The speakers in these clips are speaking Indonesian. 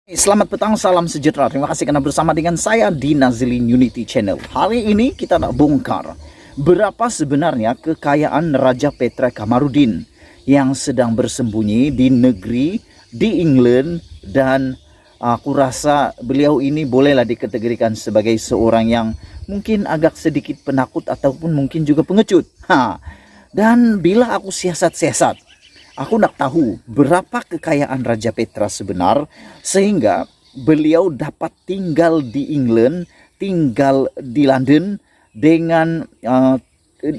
Selamat petang, salam sejahtera. Terima kasih karena bersama dengan saya di Nazilin Unity Channel. Hari ini kita nak bongkar berapa sebenarnya kekayaan Raja Petra Kamarudin yang sedang bersembunyi di negeri di England, dan aku rasa beliau ini bolehlah dikategorikan sebagai seorang yang mungkin agak sedikit penakut ataupun mungkin juga pengecut. Dan bila aku siasat-siasat, aku nak tahu berapa kekayaan Raja Petra sebenar sehingga beliau dapat tinggal di England, tinggal di London dengan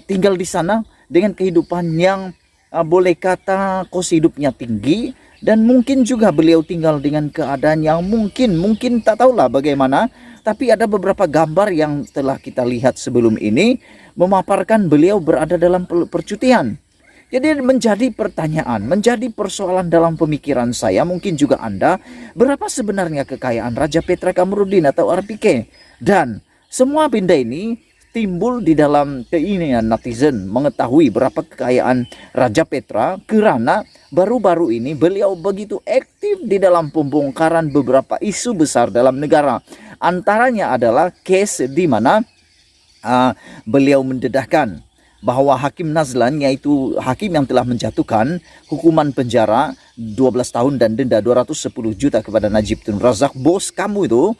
tinggal di sana dengan kehidupan yang boleh kata kos hidupnya tinggi, dan mungkin juga beliau tinggal dengan keadaan yang mungkin tak tahulah bagaimana, tapi ada beberapa gambar yang telah kita lihat sebelum ini memaparkan beliau berada dalam percutian. Jadi menjadi pertanyaan, menjadi persoalan dalam pemikiran saya, mungkin juga Anda, berapa sebenarnya kekayaan Raja Petra Kamarudin atau RPK? Dan semua benda ini timbul di dalam keinginan netizen mengetahui berapa kekayaan Raja Petra, karena baru-baru ini beliau begitu aktif di dalam pembongkaran beberapa isu besar dalam negara. Antaranya adalah case di mana beliau mendedahkan bahwa Hakim Nazlan, yaitu hakim yang telah menjatuhkan hukuman penjara 12 tahun dan denda 210 juta kepada Najib Tun Razak, bos kamu itu,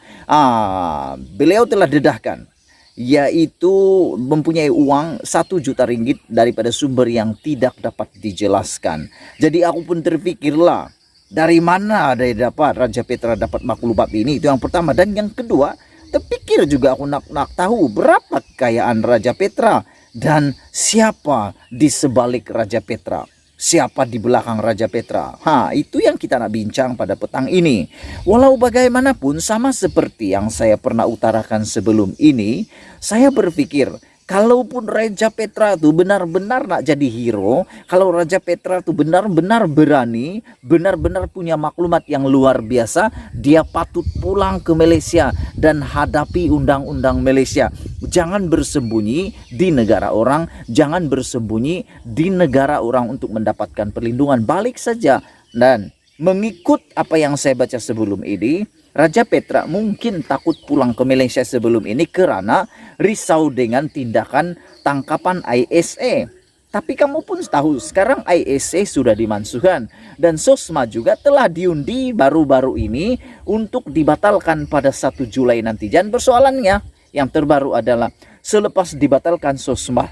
beliau telah dedahkan, yaitu mempunyai uang 1 juta ringgit daripada sumber yang tidak dapat dijelaskan. Jadi aku pun terpikirlah, dari mana dia dapat, Raja Petra dapat maklumat ini? Itu yang pertama. Dan yang kedua, terpikir juga aku nak tahu berapa kekayaan Raja Petra dan siapa di sebalik Raja Petra, siapa di belakang Raja Petra. Itu yang kita nak bincang pada petang ini. Walau bagaimanapun, sama seperti yang saya pernah utarakan sebelum ini, saya berpikir kalaupun Raja Petra itu benar-benar nak jadi hero, kalau Raja Petra itu benar-benar berani, benar-benar punya maklumat yang luar biasa, dia patut pulang ke Malaysia dan hadapi undang-undang Malaysia. Jangan bersembunyi di negara orang, jangan bersembunyi di negara orang untuk mendapatkan perlindungan. Balik saja. Dan mengikut apa yang saya baca sebelum ini, Raja Petra mungkin takut pulang ke Malaysia sebelum ini karena risau dengan tindakan tangkapan ISA. Tapi kamu pun tahu sekarang ISA sudah dimansuhkan, dan SOSMA juga telah diundi baru-baru ini untuk dibatalkan pada 1 Julai nanti. Dan persoalannya yang terbaru adalah, selepas dibatalkan SOSMA,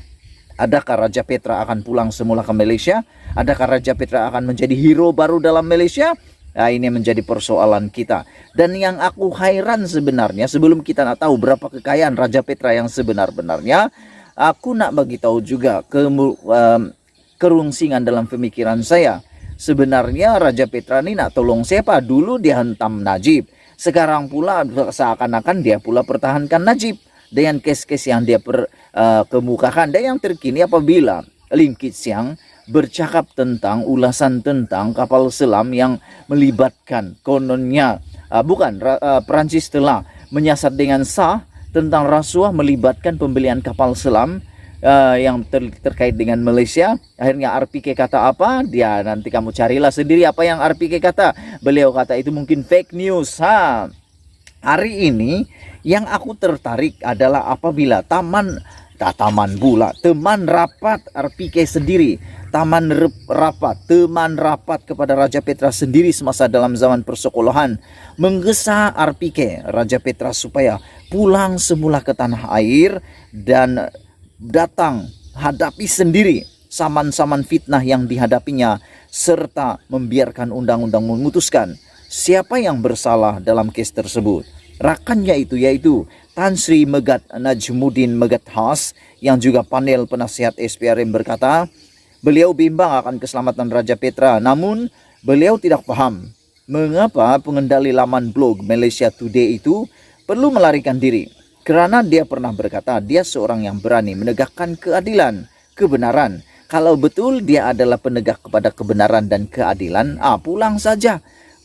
adakah Raja Petra akan pulang semula ke Malaysia? Adakah Raja Petra akan menjadi hero baru dalam Malaysia? Ini menjadi persoalan kita. Dan yang aku hairan sebenarnya, sebelum kita nak tahu berapa kekayaan Raja Petra yang sebenar-benarnya, aku nak bagi tahu juga kerungsingan dalam pemikiran saya. Sebenarnya Raja Petra ini nak tolong siapa? Dulu dia hentam Najib, sekarang pula seakan-akan dia pula pertahankan Najib dengan kes-kes yang dia kemukakan. Dan yang terkini apabila Lim Kit Siang bercakap tentang ulasan tentang kapal selam yang melibatkan kononnya Perancis telah menyiasat dengan sah tentang rasuah melibatkan pembelian kapal selam yang terkait dengan Malaysia. Akhirnya RPK kata apa? Dia nanti kamu carilah sendiri apa yang RPK kata. Beliau kata itu mungkin fake news. Hari ini yang aku tertarik adalah apabila teman rapat RPK sendiri, teman rapat kepada Raja Petra sendiri semasa dalam zaman persekolahan, menggesa RPK Raja Petra supaya pulang semula ke tanah air dan datang hadapi sendiri saman-saman fitnah yang dihadapinya, serta membiarkan undang-undang memutuskan siapa yang bersalah dalam kes tersebut. Rakannya itu yaitu Tan Sri Megat Najmuddin Megat Has, yang juga panel penasihat SPRM, berkata beliau bimbang akan keselamatan Raja Petra, namun beliau tidak paham mengapa pengendali laman blog Malaysia Today itu perlu melarikan diri, kerana dia pernah berkata dia seorang yang berani menegakkan keadilan, kebenaran. Kalau betul dia adalah penegak kepada kebenaran dan keadilan, pulang saja.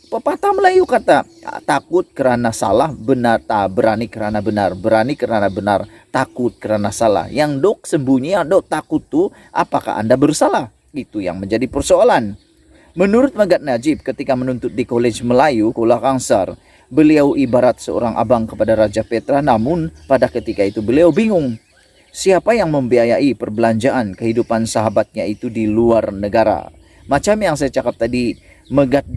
Pepatah Melayu kata, takut kerana salah, benar tak berani kerana benar, berani kerana benar, takut kerana salah. Yang dok sembunyi, dok takut tuh, apakah Anda bersalah? Itu yang menjadi persoalan. Menurut Megat Najib ketika menuntut di Kolej Melayu Kuala Kangsar, beliau ibarat seorang abang kepada Raja Petra, namun pada ketika itu beliau bingung. Siapa yang membiayai perbelanjaan kehidupan sahabatnya itu di luar negara? Macam yang saya cakap tadi, Megat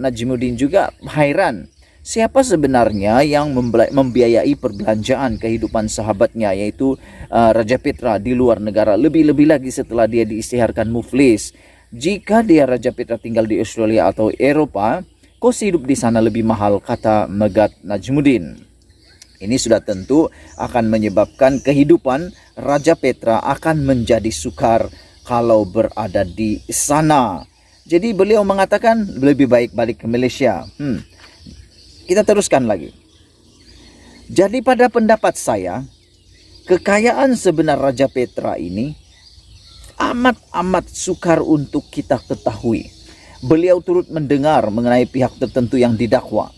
Najimuddin juga hairan. Siapa sebenarnya yang membiayai perbelanjaan kehidupan sahabatnya, yaitu Raja Petra di luar negara? Lebih-lebih lagi setelah dia diisytiharkan muflis. Jika dia Raja Petra tinggal di Australia atau Eropa, kos hidup di sana lebih mahal, kata Megat Najimuddin. Ini sudah tentu akan menyebabkan kehidupan Raja Petra akan menjadi sukar kalau berada di sana. Jadi beliau mengatakan lebih baik balik ke Malaysia. Kita teruskan lagi. Jadi pada pendapat saya, kekayaan sebenar Raja Petra ini amat sukar untuk kita ketahui. Beliau turut mendengar mengenai pihak tertentu yang didakwa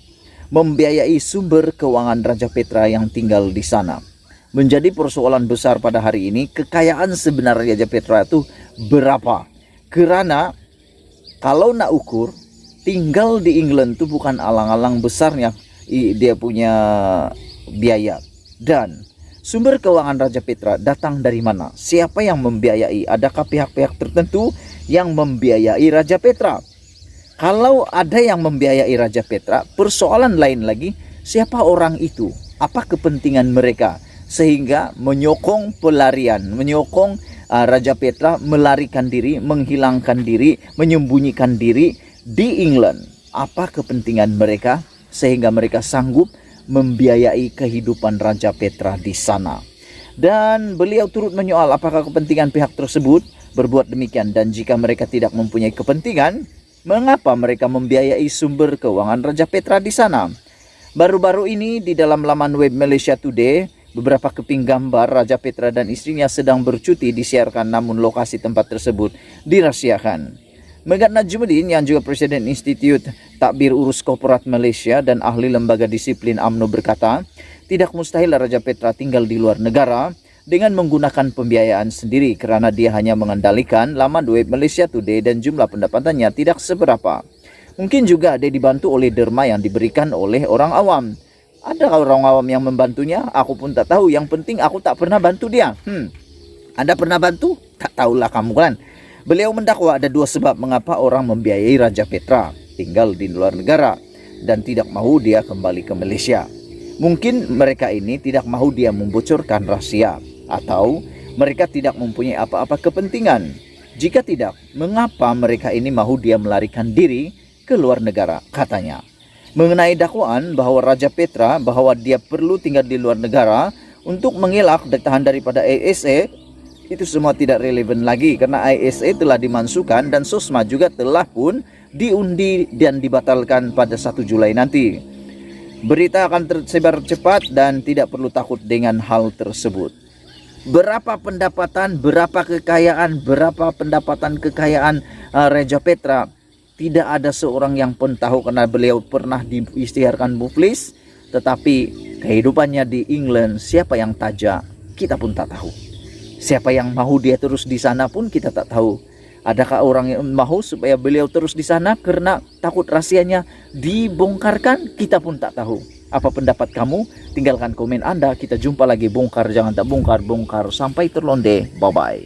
membiayai sumber keuangan Raja Petra yang tinggal di sana. Menjadi persoalan besar pada hari ini, kekayaan sebenar Raja Petra itu berapa? Karena kalau nak ukur, tinggal di England itu bukan alang-alang besarnya dia punya biaya. Dan sumber keuangan Raja Petra datang dari mana? Siapa yang membiayai? Adakah pihak-pihak tertentu yang membiayai Raja Petra? Kalau ada yang membiayai Raja Petra, persoalan lain lagi, siapa orang itu? Apa kepentingan mereka? Sehingga menyokong pelarian, menyokong Raja Petra melarikan diri, menghilangkan diri, menyembunyikan diri di England. Apa kepentingan mereka sehingga mereka sanggup membiayai kehidupan Raja Petra di sana? Dan beliau turut menyoal apakah kepentingan pihak tersebut berbuat demikian, dan jika mereka tidak mempunyai kepentingan, mengapa mereka membiayai sumber keuangan Raja Petra di sana? Baru-baru ini di dalam laman web Malaysia Today, beberapa keping gambar Raja Petra dan istrinya sedang bercuti disiarkan, namun lokasi tempat tersebut dirahsiakan. Megat Najimuddin yang juga Presiden Institut Takbir Urus Korporat Malaysia dan ahli lembaga disiplin UMNO berkata, tidak mustahil Raja Petra tinggal di luar negara dengan menggunakan pembiayaan sendiri kerana dia hanya mengendalikan laman web Malaysia Today dan jumlah pendapatannya tidak seberapa. Mungkin juga dia dibantu oleh derma yang diberikan oleh orang awam. Ada orang awam yang membantunya? Aku pun tak tahu. Yang penting aku tak pernah bantu dia. Anda pernah bantu? Tak tahulah kamu kan. Beliau mendakwa ada dua sebab mengapa orang membiayai Raja Petra tinggal di luar negara dan tidak mahu dia kembali ke Malaysia. Mungkin mereka ini tidak mahu dia membocorkan rahasia, atau mereka tidak mempunyai apa-apa kepentingan. Jika tidak, mengapa mereka ini mahu dia melarikan diri ke luar negara, katanya. Mengenai dakwaan bahwa Raja Petra bahwa dia perlu tinggal di luar negara untuk mengelak ditahan daripada ISA, itu semua tidak relevan lagi karena ISA telah dimansuhkan dan SOSMA juga telah pun diundi dan dibatalkan pada 1 Julai nanti. Berita akan tersebar cepat dan tidak perlu takut dengan hal tersebut. Berapa pendapatan, berapa kekayaan, berapa pendapatan kekayaan Raja Petra, tidak ada seorang yang pun tahu karena beliau pernah diisytiharkan muflis. Tetapi kehidupannya di England, siapa yang tajak, kita pun tak tahu. Siapa yang mahu dia terus di sana pun kita tak tahu. Adakah orang yang mahu supaya beliau terus di sana karena takut rahasianya dibongkarkan? Kita pun tak tahu. Apa pendapat kamu? Tinggalkan komen Anda. Kita jumpa lagi. Bongkar jangan tak bongkar, bongkar sampai terlonde. Bye-bye.